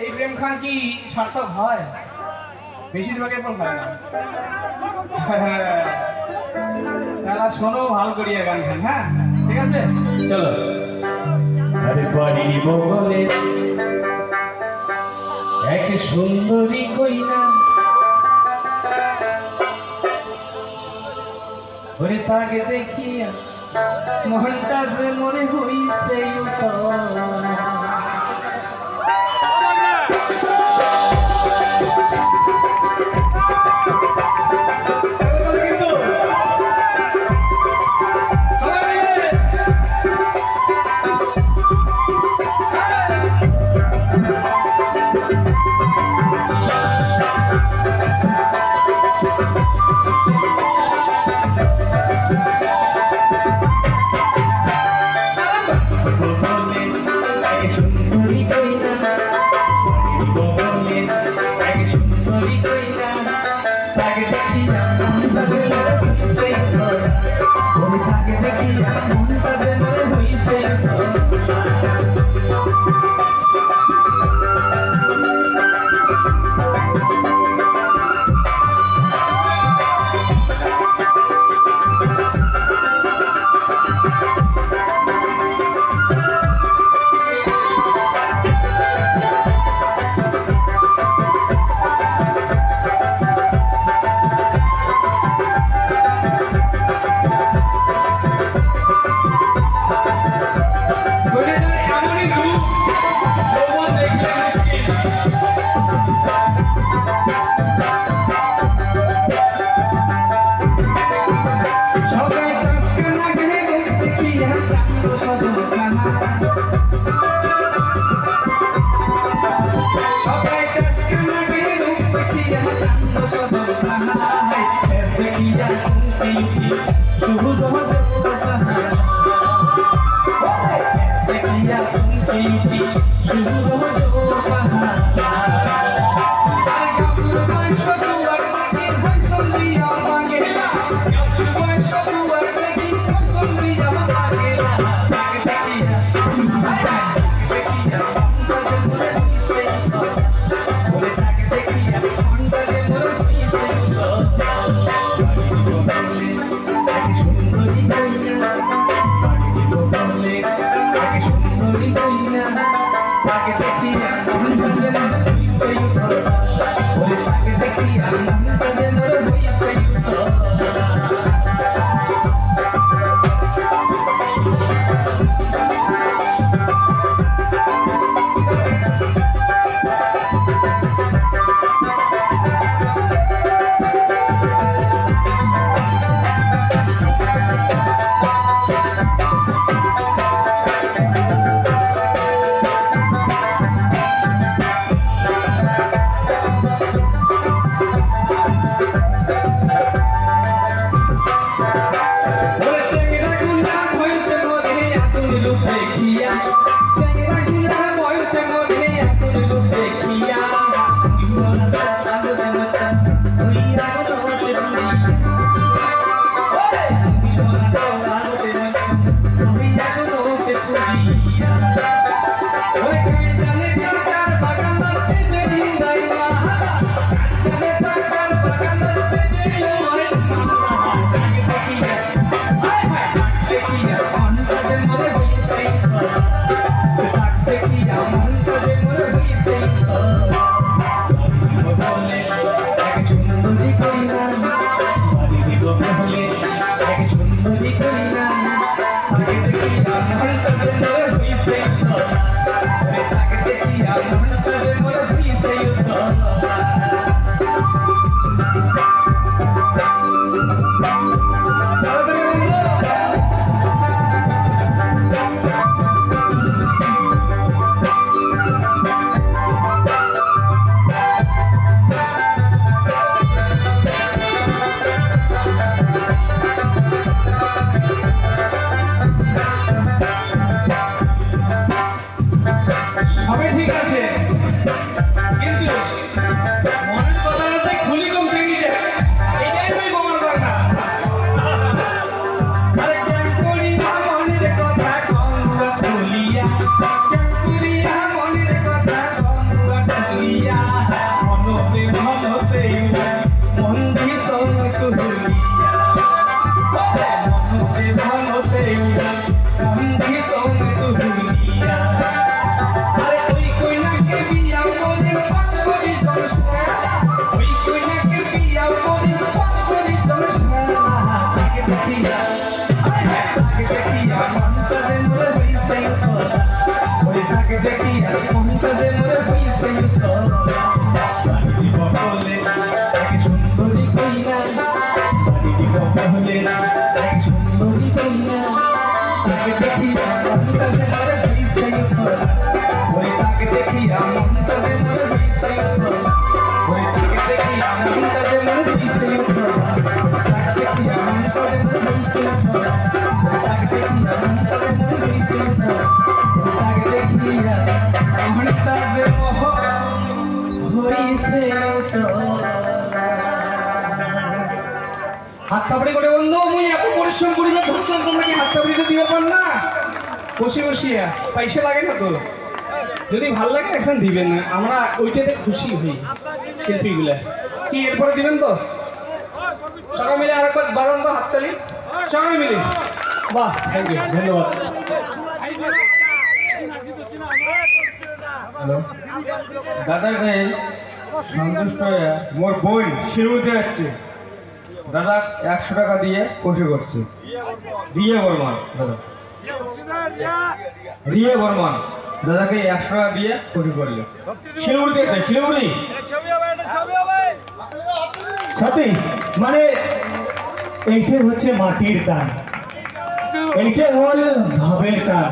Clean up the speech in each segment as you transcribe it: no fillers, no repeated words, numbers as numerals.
এই প্রেম খান কি সার্থক হয়? বেশিরভাগই ফল হয় না। তারা শোনো ভালো করিয়া গান খান। হ্যাঁ ঠিক আছে চলো। আরে বাড়ির বগলে এক সুন্দরী কইনা, ওরে তাকে দেখিয়া মনটা যে মনে হইছে হাত থাপড়ি করে বন্ধু মুই এত পরিশ্রম করিবে ধরছেন তোমরা কি হাত থাপড়ি তো দিবে পার না বসে বসিয়া পয়সা লাগে না তো যদি ভাল লাগে এখন দিবেন না আমরা ওইটাতে খুশি হই শিল্পীগুলা কি এরপরে দিবেন তো সবাই মিলে আরেকবার বাজান তো হাততালি সবাই মিলে বাহ থ্যাংক ইউ ধন্যবাদ হ্যালো দাদার গায়ে সন্তুষ্ট হয়ে মোর বোন শিরুতে যাচ্ছে দাদা 100 টাকা দিয়ে বসে করছে রিয়া বর্মন দাদা রিয়া বর্মন দাদাকে 100 টাকা দিয়ে বসে করলে শিলিগুড়ি যাচ্ছে শিলিগুড়ি সাথী মানে এইটাই হচ্ছে মাটির টান, এইটাই হল ভাবের টান,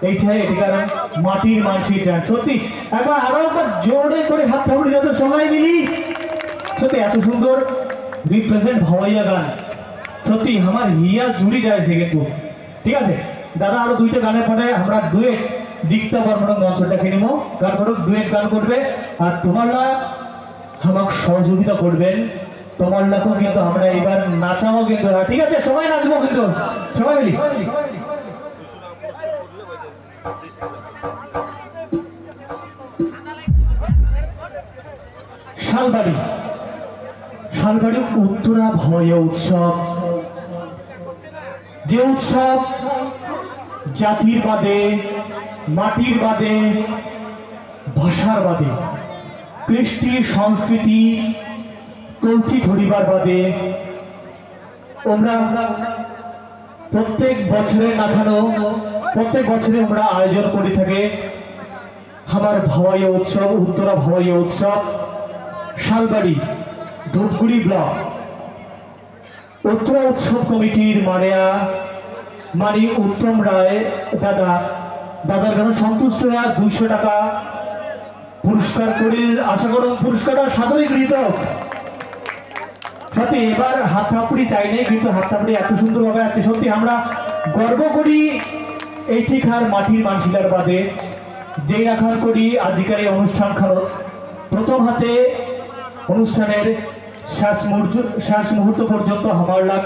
এইটাই এটি কারণ মাটির মানসির টান। সত্যি একবার আরো একবার জোরে করে হাত থাপড়ি যত সবাই মিলি, সত্যি এত সুন্দর রিপ্রেজেন্ট ভাওয়াইয়া গান, সত্যি আমার হিয়া জুড়ি যাইছে কিন্তু। ঠিক আছে দাদা, আরো দুইটা গানের পরে আমরা ডুয়েট দিকতা বর্মন মঞ্চটাকে নিব, গান করুক ডুয়েট গান করবে আর তোমাররা আমাকে সহযোগিতা করবেন, তোমারলাকেও কিন্তু আমরা এবার নাচাবো কিন্তু। ঠিক আছে সবাই নাচবো কিন্তু সবাই মিলি। শালবাড়ি, শালবাড়ি উত্তরা ভয় উৎসব, যে উৎসব জাতির বাদে, মাটির বাদে, ভাষার বাদে, কৃষ্টি সংস্কৃতি তলতি ধরিবার বাদে আমরা প্রত্যেক বছরে না খানো প্রত্যেক বছরে আমরা আয়োজন করে থাকে আমার ভাওয়াইয়া উৎসব, উত্তরা ভাওয়াইয়া উৎসব। শালবাড়ি ধূপগুড়ি ব্লক উত্তরা উৎসব কমিটির মানি উত্তম রায় দাদার জন্য সন্তুষ্ট হয়ে 200 টাকা পুরস্কার করিল। আশা করুন পুরস্কারটা সাদরে গৃহীত হোক। সত্যি এবার হাত থাপড়ি চাই নেই কিন্তু হাত থাপড়ি এত সুন্দরভাবে আছে, সত্যি আমরা গর্ব করি এই ঠিকার মাটির মানসিলার বাদে যেই রাখার করি আজকের এই অনুষ্ঠান খানো প্রথম হাতে অনুষ্ঠানের শেষ মুহূর্ত পর্যন্ত আমার লাগ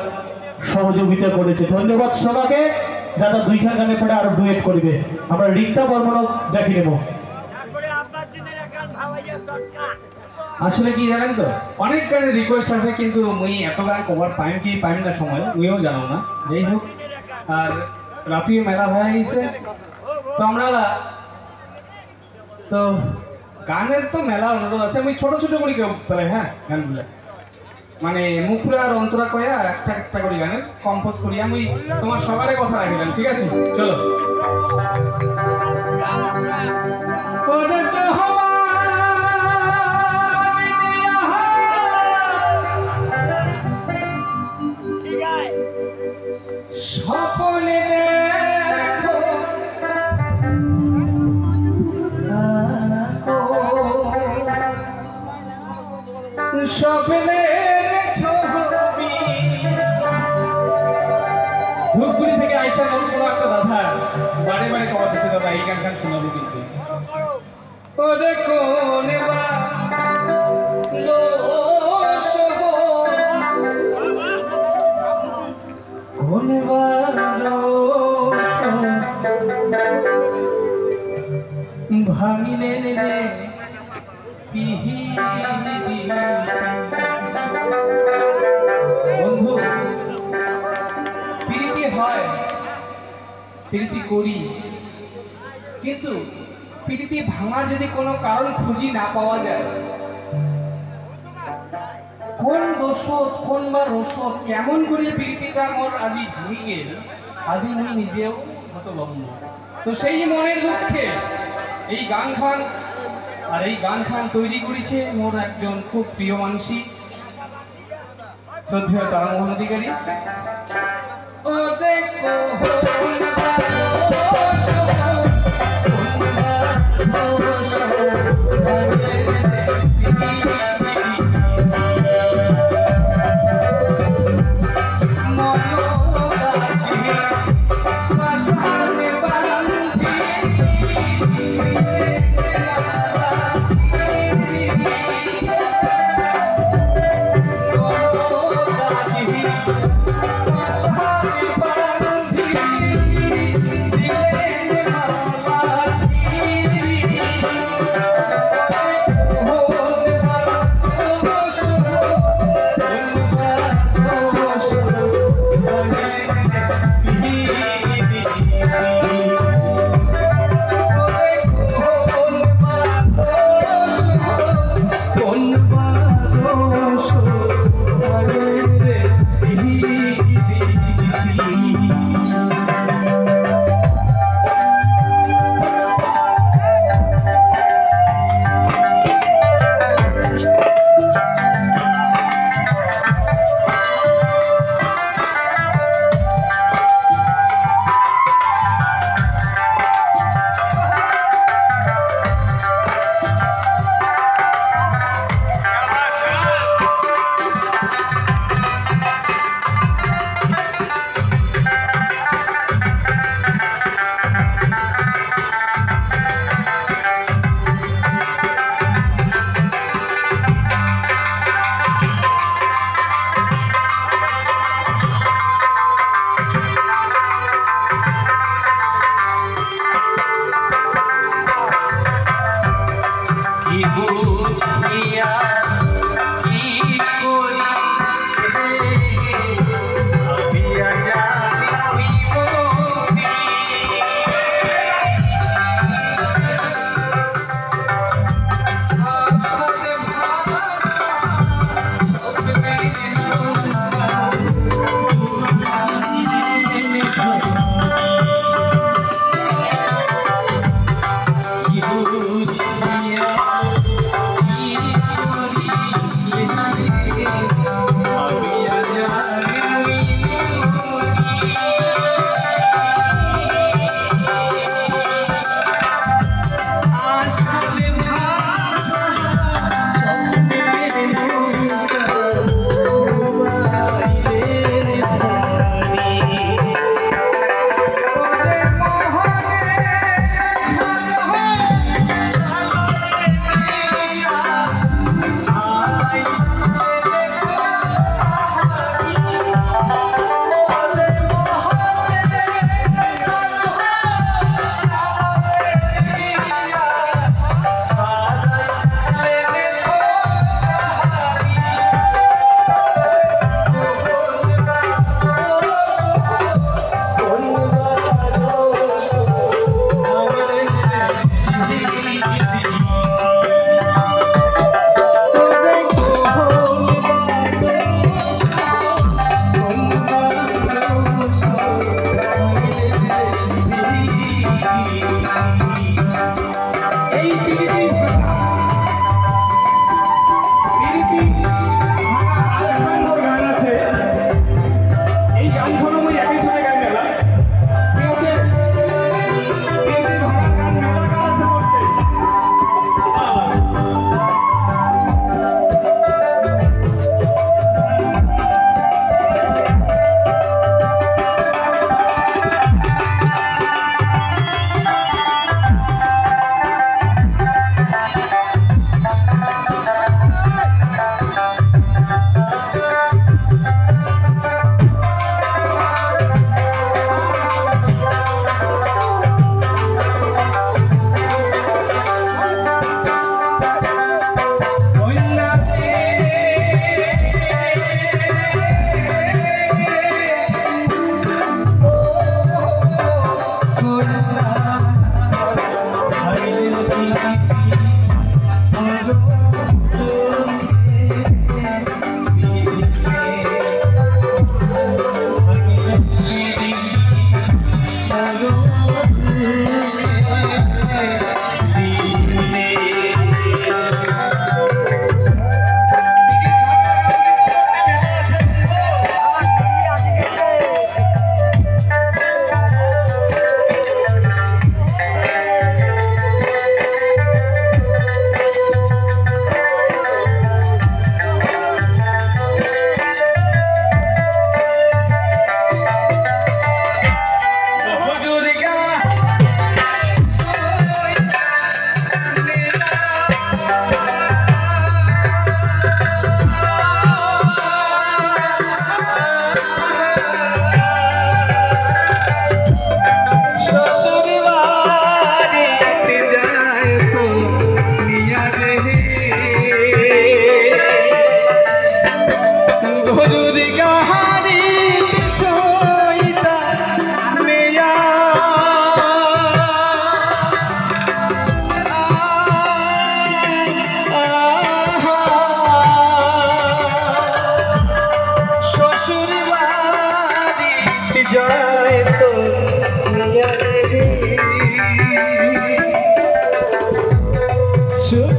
সহযোগিতা করেছে। ধন্যবাদ সবাইকে। দাদা দুইখান গানের পরে আরো ডুয়েট করবে, আমরা রিক্তা বর্মন দেখে নেব। আসলে কি জানেন তো অনেক গানের রিকোয়েস্ট আছে কিন্তু মুই এত গান কভার পাইম না সময় মুইও জানো না। যাই হোক আর রাতিও মেলা হয়ে গেছে তো আমরা তো গানের তো মেলা অনুরোধ আছে। আমি ছোট ছোট করে কেউ তাহলে হ্যাঁ গানগুলো মানে মুখরা আর অন্তরা কয়া একটা একটা করে গানের কম্পোজ করি আমি তোমার সবারই কথা রাখিলাম। ঠিক আছে চলো। স্বপ্নে দেখো স্বপ্নের ছবি। ধূপগুড়ি থেকে আইসা নতুন একটা দাদা বারে বারে কমাতেছে দাদা এই গান শোনাবো কিন্তু ওরে কোন ভাঙিলে রে বন্ধু প্রীতি হয় প্রীতি করি কিন্তু প্রীতি ভাঙার যদি কোনো কারণ খুঁজি না পাওয়া যায় কোন দোষত কোন বা রসদ কেমন করে প্রীতিটা মোর আজি ভাঙি গেল আজি মুই নিজেও হতভম্ব। তো সেই মনের দুঃখে এই গান খান আর এই গান খান তৈরি করেছে মোর একজন খুব প্রিয় মানসী শ্রদ্ধেয় তারামোহন অধিকারী।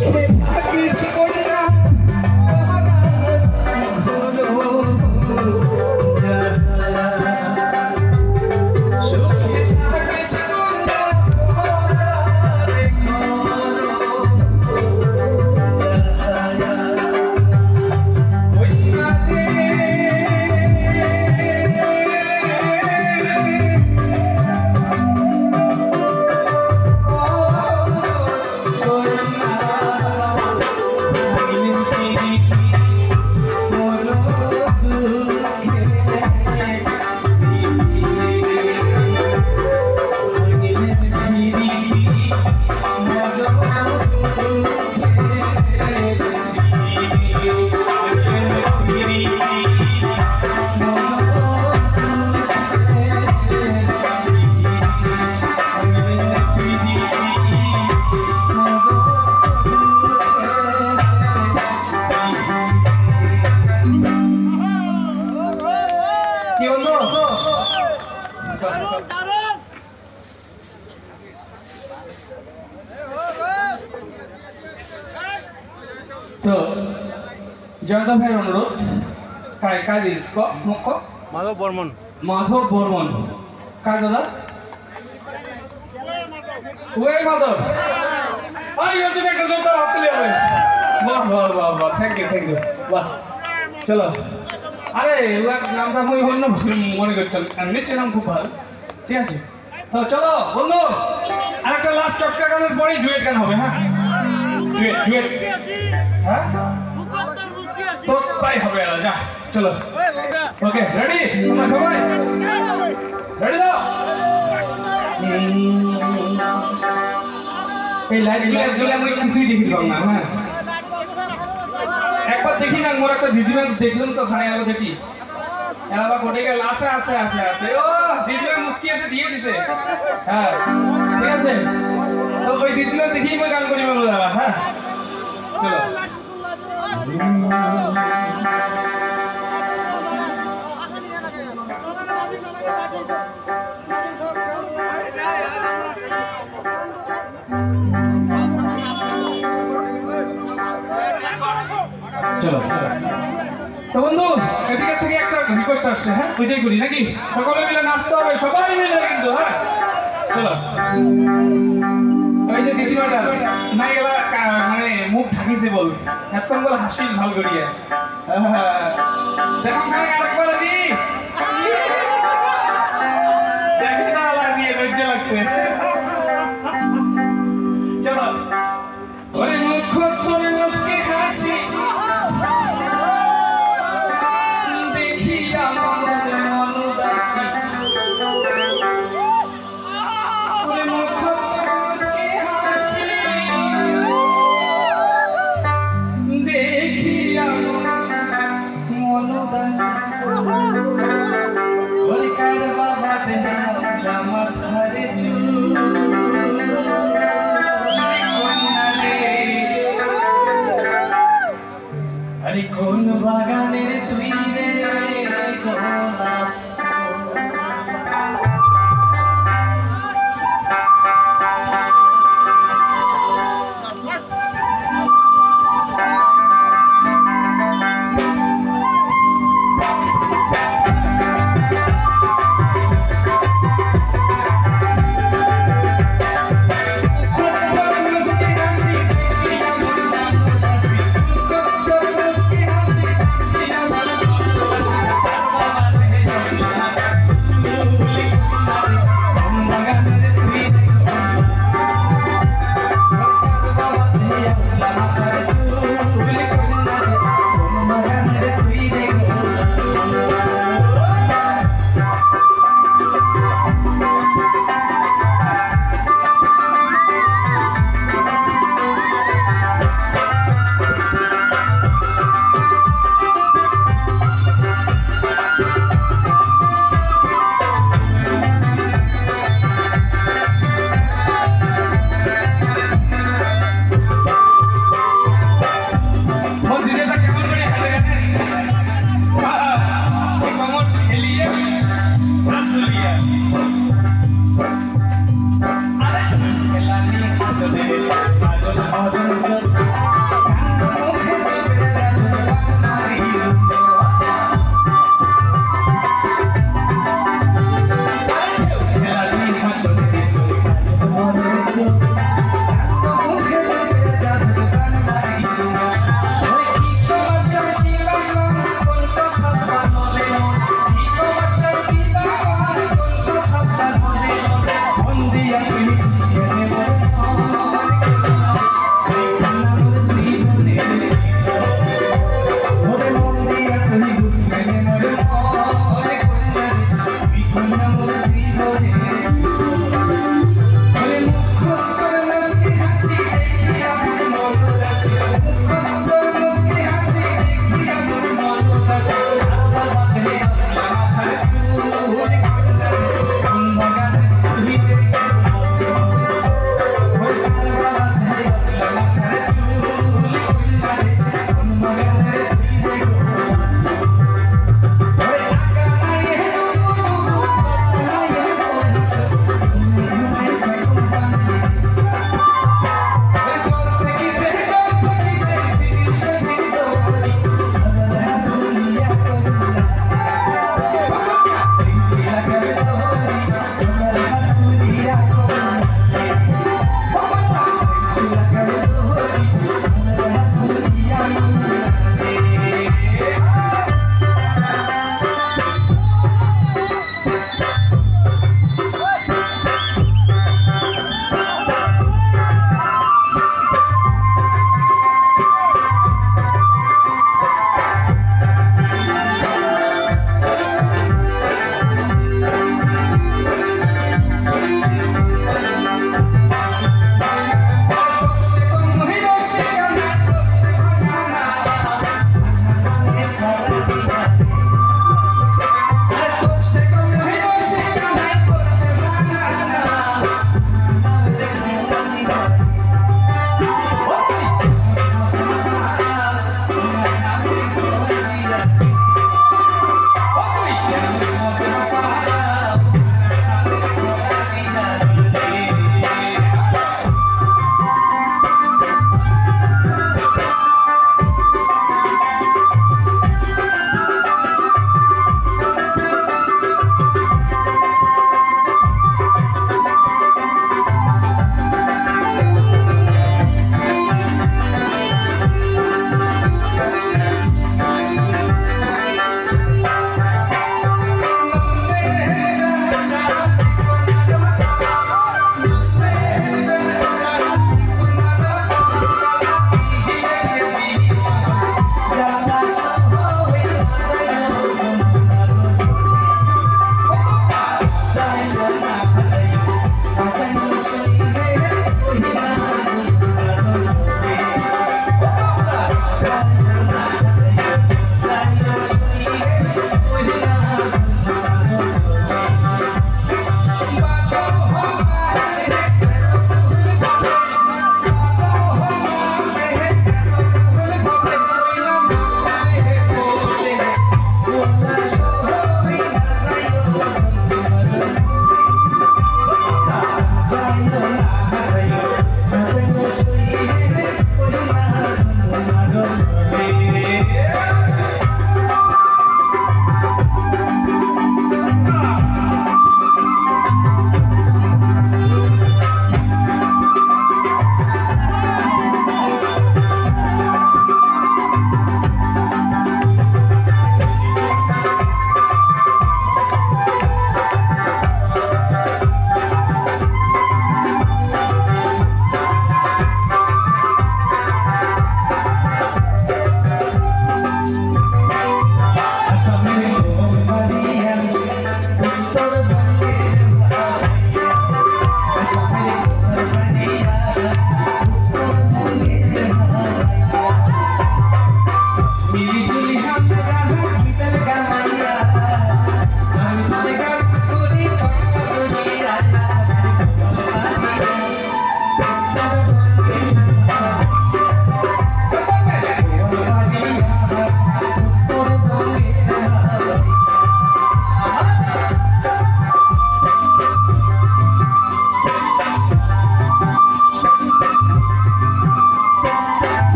সুখে থাকিস কন্যা তো জয়দা ভাইয়ের অনুরোধ কায় দিস মুখ মাধব বর্মন। মাধব বর্মন কার দাদা ওই মাধব আই ওজন একটা জোরদার হাত তুলে হবে বাহ বাহ বাহ বাহ থ্যাংক ইউ বাহ চলো আরে ওর নামটা মই অন্য মনে করছেন নিচে নাম খুব ভালো ঠিক আছে তো চলো বন্ধু আরেকটা লাস্ট টটকা গানের পরেই ডুয়েট গান হবে হ্যাঁ ডুয়েট হ্যাঁ তো তাই হবে যা চলো ওকে রেডি তোমরা সবাই রেডি দাও এই লাইট জ্বলে আমি কিছুই দেখি পাব না হ্যাঁ একবার দেখি না মোর একটা দিদিমা দেখলাম তো ওখানে আলো দেখি এবার কোটে গেল আছে ও দিদিমা মুস্কি এসে দিয়ে দিছে হ্যাঁ ঠিক আছে তো ওই দিদিমা দেখি মই গান করি বলো দাদা হ্যাঁ চলো চলো তো বন্ধু এদিকে থেকে একটা রিকোয়েস্ট আসছে হ্যাঁ ওইটাই করি নাকি সকলে মিলে নাচতে হবে সবাই মিলে কিন্তু হ্যাঁ চলো ওই যে দিদিমাটা নাই গেলা মানে মুখ ঢাকিছে বল এতক্ষণ বলে হাসি ভাল করিয়া দেখো খানে আরেকবার দি দেখে না লাগিয়ে লজ্জা লাগছে চলো ওরে মুখ তোর মুস্কি হাসি দেখিয়া মন উদাসী ওরে মুখ তোর মুস্কি হাসি দেখিয়া মন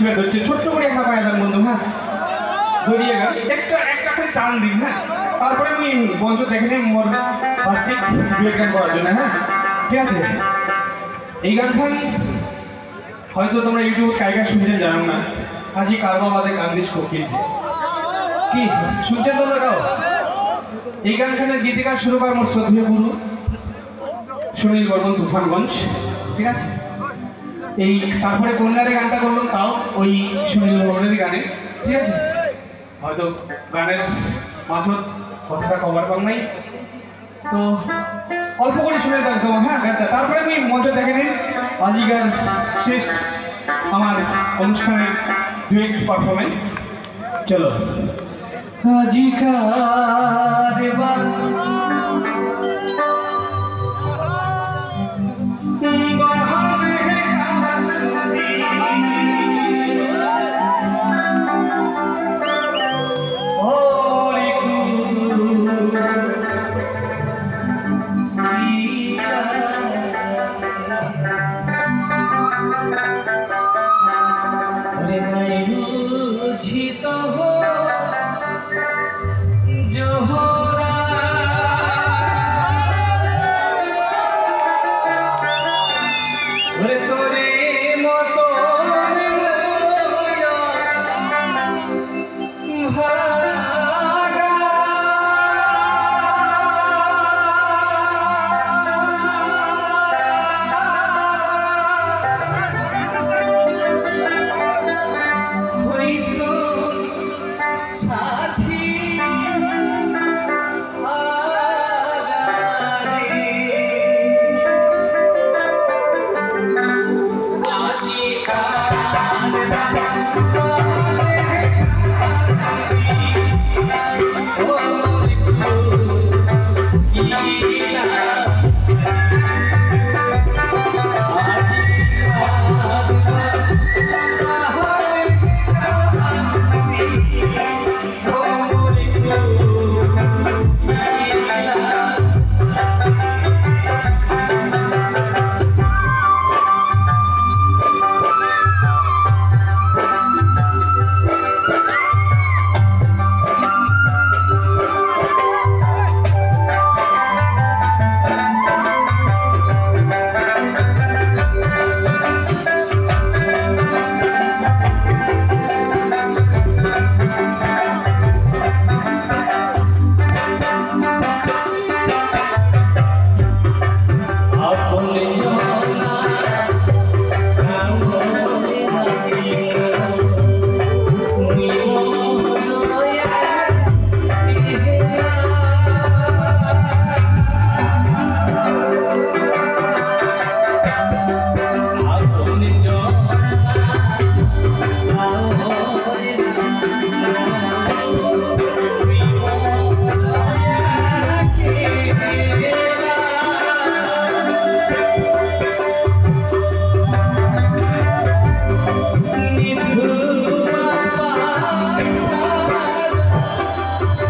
ছেড়ে ধরছে, ছোট্ট করে একটা পায়ে দেন বন্ধু, হ্যাঁ ধরিয়ে গান একটা একটা করে টান দিন, হ্যাঁ তারপরে আমি মঞ্চ দেখে নিই মোর বাস্তিক ডুয়েট গান করার জন্য, হ্যাঁ ঠিক আছে। এই গান খান হয়তো তোমরা ইউটিউব কায়গা শুনছেন জানো না, আজি কারবা বাদে কান্দিস কোকিল, কি শুনছেন তোমরা কাও? এই গান খানের গীতিকার শুরু করার মোর শ্রদ্ধেয় গুরু সুনীল বর্মন তুফানগঞ্জ, ঠিক আছে। এই তারপরে কন্যারে গানটা করলাম তাও ওই সুনীল বর্মনের গানে, ঠিক আছে। হয়তো গানের মাঝত কথাটা কভার পাম নাই, তো অল্প করে শুনে থাকতো, হ্যাঁ গানটা তারপরে আমি মঞ্চ দেখে নিন আজিকার শেষ আমার অনুষ্ঠানের ডুয়েট পারফরমেন্স। চলো আজিকার তোরে মতো